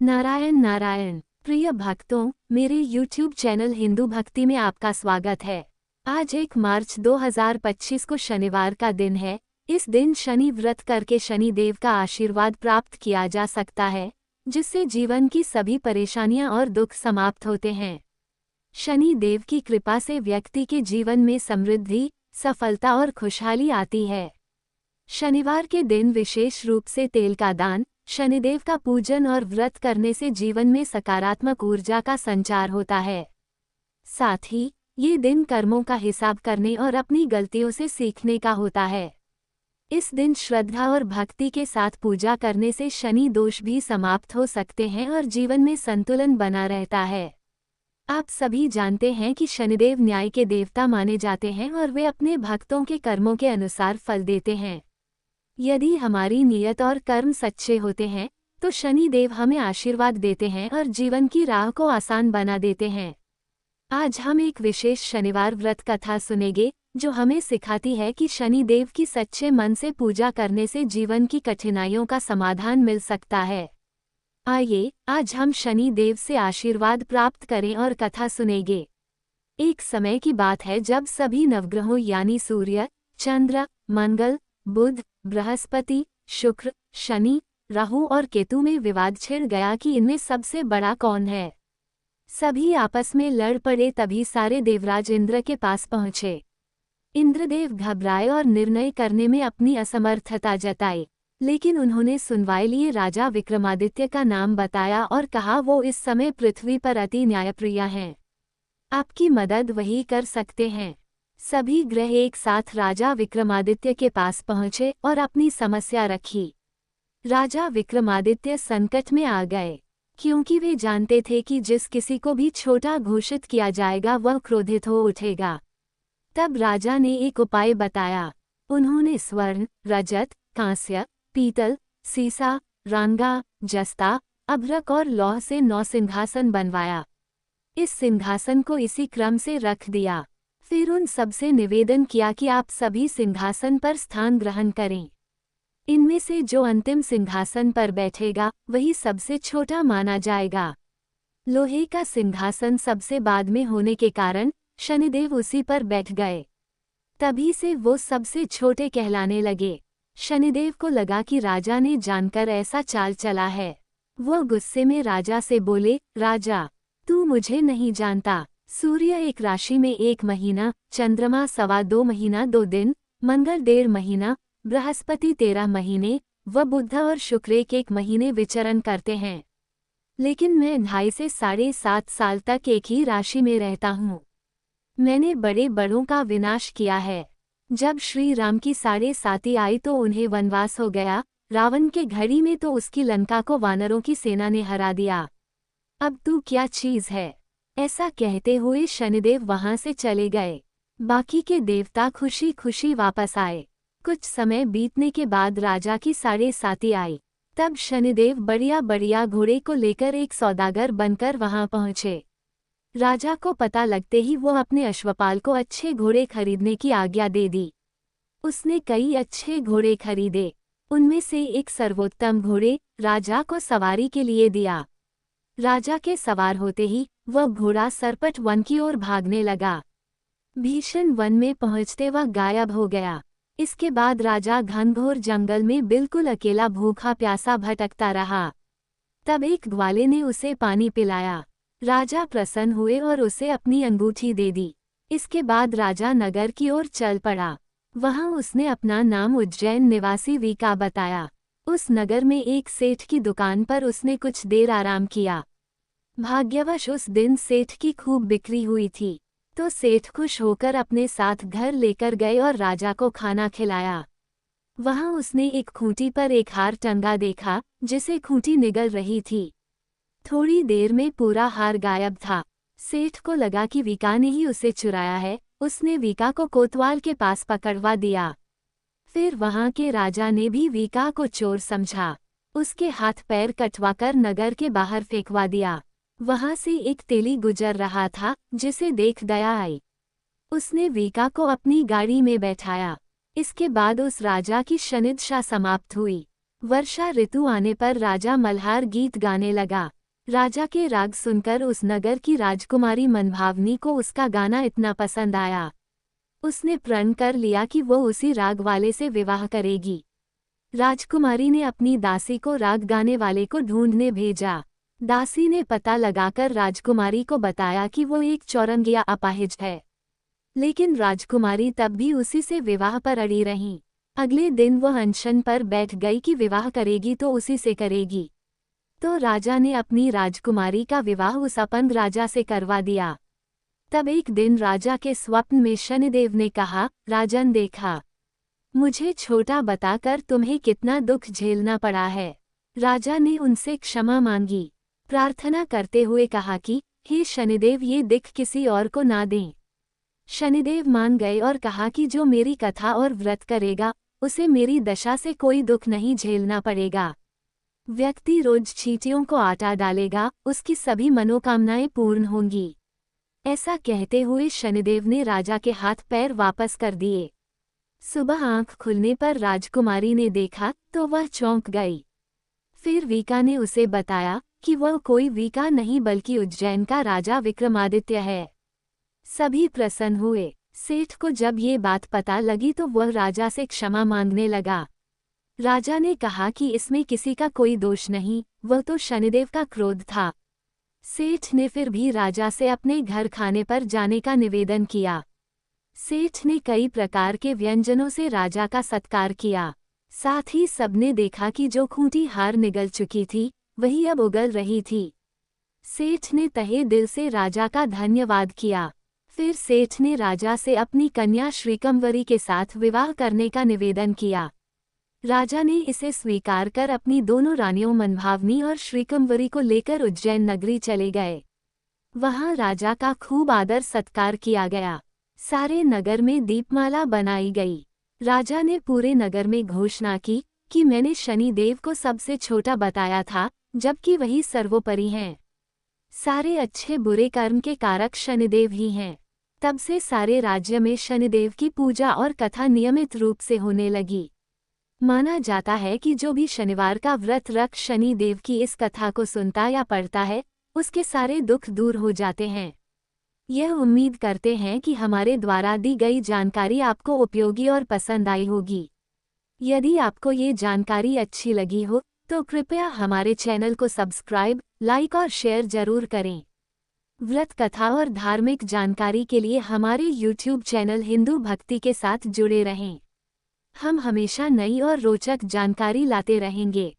नारायण नारायण। प्रिय भक्तों, मेरे YouTube चैनल हिंदू भक्ति में आपका स्वागत है। आज 1 मार्च 2025 को शनिवार का दिन है। इस दिन शनि व्रत करके शनि देव का आशीर्वाद प्राप्त किया जा सकता है, जिससे जीवन की सभी परेशानियां और दुख समाप्त होते हैं। शनि देव की कृपा से व्यक्ति के जीवन में समृद्धि, सफलता और खुशहाली आती है। शनिवार के दिन विशेष रूप से तेल का दान, शनिदेव का पूजन और व्रत करने से जीवन में सकारात्मक ऊर्जा का संचार होता है। साथ ही ये दिन कर्मों का हिसाब करने और अपनी गलतियों से सीखने का होता है। इस दिन श्रद्धा और भक्ति के साथ पूजा करने से शनि दोष भी समाप्त हो सकते हैं और जीवन में संतुलन बना रहता है। आप सभी जानते हैं कि शनिदेव न्याय के देवता माने जाते हैं और वे अपने भक्तों के कर्मों के अनुसार फल देते हैं। यदि हमारी नियत और कर्म सच्चे होते हैं तो शनि देव हमें आशीर्वाद देते हैं और जीवन की राह को आसान बना देते हैं। आज हम एक विशेष शनिवार व्रत कथा सुनेंगे, जो हमें सिखाती है कि शनि देव की सच्चे मन से पूजा करने से जीवन की कठिनाइयों का समाधान मिल सकता है। आइए, आज हम शनि देव से आशीर्वाद प्राप्त करें और कथा सुनेंगे। एक समय की बात है जब सभी नवग्रहों यानी सूर्य, चंद्र, मंगल, बुध, बृहस्पति, शुक्र, शनि, राहु और केतु में विवाद छिड़ गया कि इनमें सबसे बड़ा कौन है। सभी आपस में लड़ पड़े, तभी सारे देवराज इंद्र के पास पहुंचे। इंद्रदेव घबराए और निर्णय करने में अपनी असमर्थता जताई, लेकिन उन्होंने सुनवाई लिए राजा विक्रमादित्य का नाम बताया और कहा वो इस समय पृथ्वी पर अति न्यायप्रिय हैं। आपकी मदद वही कर सकते हैं। सभी ग्रह एक साथ राजा विक्रमादित्य के पास पहुंचे और अपनी समस्या रखी। राजा विक्रमादित्य संकट में आ गए, क्योंकि वे जानते थे कि जिस किसी को भी छोटा घोषित किया जाएगा वह क्रोधित हो उठेगा। तब राजा ने एक उपाय बताया। उन्होंने स्वर्ण, रजत, कांस्य, पीतल, सीसा, रांगा, जस्ता, अभ्रक और लौह से 9 सिंहासन बनवाया। इस सिंहासन को इसी क्रम से रख दिया। फिर उन सबसे निवेदन किया कि आप सभी सिंहासन पर स्थान ग्रहण करें। इनमें से जो अंतिम सिंहासन पर बैठेगा वही सबसे छोटा माना जाएगा। लोहे का सिंहासन सबसे बाद में होने के कारण शनिदेव उसी पर बैठ गए। तभी से वो सबसे छोटे कहलाने लगे। शनिदेव को लगा कि राजा ने जानकर ऐसा चाल चला है। वो गुस्से में राजा से बोले, राजा, तू मुझे नहीं जानता। सूर्य 1 राशि में 1 महीना, चंद्रमा 2.25 महीना 2 दिन, मंगल 1.5 महीना, बृहस्पति 13 महीने व बुध और शुक्र 1 महीने विचरण करते हैं। लेकिन मैं 2.5 से 7.5 साल तक एक ही राशि में रहता हूँ। मैंने बड़े बड़ों का विनाश किया है। जब श्री राम की 7.5 आई तो उन्हें वनवास हो गया। रावण के घड़ी में तो उसकी लंका को वानरों की सेना ने हरा दिया। अब तू क्या चीज है। ऐसा कहते हुए शनिदेव वहां से चले गए। बाकी के देवता खुशी खुशी वापस आए। कुछ समय बीतने के बाद राजा की 7.5 आई। तब शनिदेव बढ़िया बढ़िया घोड़े को लेकर एक सौदागर बनकर वहां पहुंचे। राजा को पता लगते ही वो अपने अश्वपाल को अच्छे घोड़े खरीदने की आज्ञा दे दी। उसने कई अच्छे घोड़े खरीदे। उनमें से एक सर्वोत्तम घोड़े राजा को सवारी के लिए दिया। राजा के सवार होते ही वह घोड़ा सरपट वन की ओर भागने लगा। भीषण वन में पहुंचते वह गायब हो गया। इसके बाद राजा घनघोर जंगल में बिल्कुल अकेला भूखा प्यासा भटकता रहा। तब एक ग्वाले ने उसे पानी पिलाया। राजा प्रसन्न हुए और उसे अपनी अंगूठी दे दी। इसके बाद राजा नगर की ओर चल पड़ा। वहां उसने अपना नाम उज्जैन निवासी वीका बताया। उस नगर में एक सेठ की दुकान पर उसने कुछ देर आराम किया। भाग्यवश उस दिन सेठ की खूब बिक्री हुई थी, तो सेठ खुश होकर अपने साथ घर लेकर गए और राजा को खाना खिलाया। वहां उसने एक खूंटी पर एक हार टंगा देखा, जिसे खूंटी निगल रही थी। थोड़ी देर में पूरा हार गायब था। सेठ को लगा कि वीका ने ही उसे चुराया है। उसने वीका को कोतवाल के पास पकड़वा दिया। फिर वहां के राजा ने भी वीका को चोर समझा। उसके हाथ पैर कटवाकर नगर के बाहर फेंकवा दिया। वहां से एक तेली गुजर रहा था, जिसे देख दया आई। उसने वीका को अपनी गाड़ी में बैठाया। इसके बाद उस राजा की शनिदशा समाप्त हुई। वर्षा ऋतु आने पर राजा मल्हार गीत गाने लगा। राजा के राग सुनकर उस नगर की राजकुमारी मनभावनी को उसका गाना इतना पसंद आया, उसने प्रण कर लिया कि वो उसी राग वाले से विवाह करेगी। राजकुमारी ने अपनी दासी को राग गाने वाले को ढूंढने भेजा। दासी ने पता लगाकर राजकुमारी को बताया कि वो एक चौरंगिया अपाहिज है, लेकिन राजकुमारी तब भी उसी से विवाह पर अड़ी रही। अगले दिन वह अनशन पर बैठ गई कि विवाह करेगी तो उसी से करेगी। तो राजा ने अपनी राजकुमारी का विवाह उस अपंग राजा से करवा दिया। तब एक दिन राजा के स्वप्न में शनिदेव ने कहा, राजन देखा, मुझे छोटा बताकर तुम्हें कितना दुख झेलना पड़ा है। राजा ने उनसे क्षमा मांगी, प्रार्थना करते हुए कहा कि हे शनिदेव, ये दिख किसी और को ना दें। शनिदेव मान गए और कहा कि जो मेरी कथा और व्रत करेगा उसे मेरी दशा से कोई दुख नहीं झेलना पड़ेगा। व्यक्ति रोज चींटियों को आटा डालेगा, उसकी सभी मनोकामनाएं पूर्ण होंगी। ऐसा कहते हुए शनिदेव ने राजा के हाथ पैर वापस कर दिए। सुबह आंख खुलने पर राजकुमारी ने देखा तो वह चौंक गई। फिर वीका ने उसे बताया कि वह कोई वीका नहीं बल्कि उज्जैन का राजा विक्रमादित्य है। सभी प्रसन्न हुए। सेठ को जब ये बात पता लगी तो वह राजा से क्षमा मांगने लगा। राजा ने कहा कि इसमें किसी का कोई दोष नहीं, वह तो शनिदेव का क्रोध था। सेठ ने फिर भी राजा से अपने घर खाने पर जाने का निवेदन किया। सेठ ने कई प्रकार के व्यंजनों से राजा का सत्कार किया। साथ ही सबने देखा कि जो खूंटी हार निगल चुकी थी वही अब उगल रही थी। सेठ ने तहे दिल से राजा का धन्यवाद किया। फिर सेठ ने राजा से अपनी कन्या श्रीकंवरी के साथ विवाह करने का निवेदन किया। राजा ने इसे स्वीकार कर अपनी दोनों रानियों मनभावनी और श्रीकंवरी को लेकर उज्जैन नगरी चले गए। वहां राजा का खूब आदर सत्कार किया गया। सारे नगर में दीपमाला बनाई गई। राजा ने पूरे नगर में घोषणा की कि मैंने शनिदेव को सबसे छोटा बताया था, जबकि वही सर्वोपरि हैं। सारे अच्छे बुरे कर्म के कारक शनिदेव ही हैं। तब से सारे राज्य में शनिदेव की पूजा और कथा नियमित रूप से होने लगी। माना जाता है कि जो भी शनिवार का व्रत रख शनि देव की इस कथा को सुनता या पढ़ता है, उसके सारे दुख दूर हो जाते हैं। यह उम्मीद करते हैं कि हमारे द्वारा दी गई जानकारी आपको उपयोगी और पसंद आई होगी। यदि आपको ये जानकारी अच्छी लगी हो तो कृपया हमारे चैनल को सब्सक्राइब, लाइक और शेयर जरूर करें। व्रत कथा और धार्मिक जानकारी के लिए हमारे YouTube चैनल हिंदू भक्ति के साथ जुड़े रहें। हम हमेशा नई और रोचक जानकारी लाते रहेंगे।